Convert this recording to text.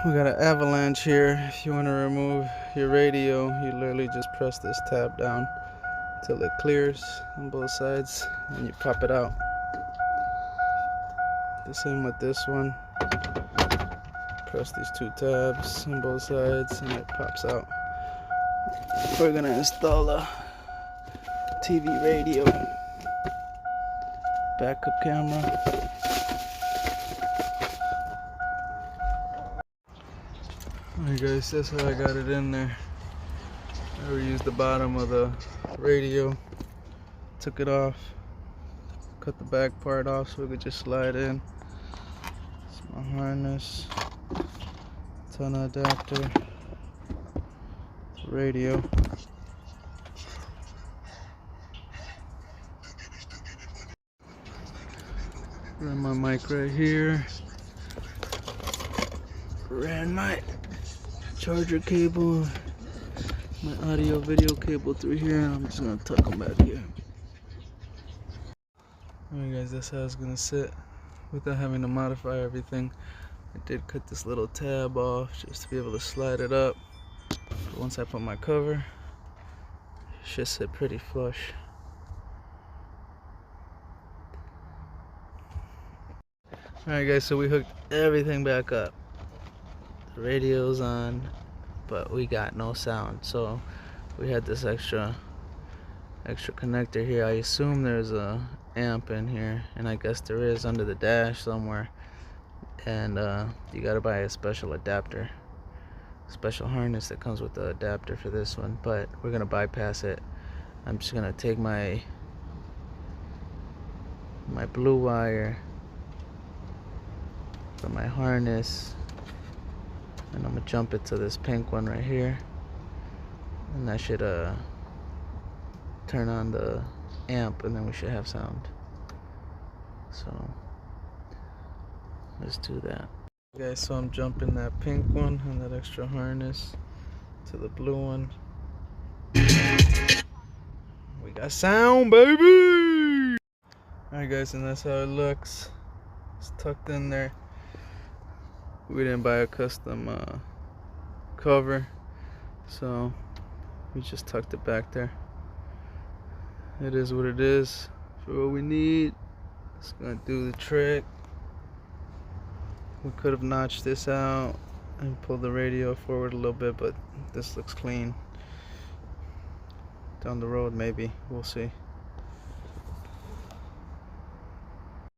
We got an Avalanche here. If you want to remove your radio, you literally just press this tab down until it clears on both sides, and you pop it out. The same with this one. Press these two tabs on both sides and it pops out. We're gonna install a TV radio, backup camera. Alright guys, that's how I got it in there. I reused the bottom of the radio, took it off, cut the back part off so we could just slide in. It's my harness, antenna adapter, radio. Ran my mic right here. Ran my charger cable, my audio video cable through here, and I'm just gonna tuck them back here. Alright guys, that's how it's gonna sit without having to modify everything. I did cut this little tab off just to be able to slide it up. But once I put my cover, it should sit pretty flush. Alright guys, so we hooked everything back up. The radio's on, but we got no sound, so we had this extra connector here. I assume there's a amp in here, and I guess there is under the dash somewhere, and you gotta buy a special adapter, special harness that comes with the adapter for this one, but we're gonna bypass it. I'm just gonna take my blue wire from my harness, and I'm gonna jump it to this pink one right here, and that should turn on the amp, and then we should have sound. So let's do that. Okay, so I'm jumping that pink one and that extra harness to the blue one. We got sound, baby! Alright guys, and that's how it looks. It's tucked in there. We didn't buy a custom cover, so we just tucked it back there. It is what it is for what we need. It's gonna do the trick. We could have notched this out and pulled the radio forward a little bit, but this looks clean. Down the road maybe, we'll see.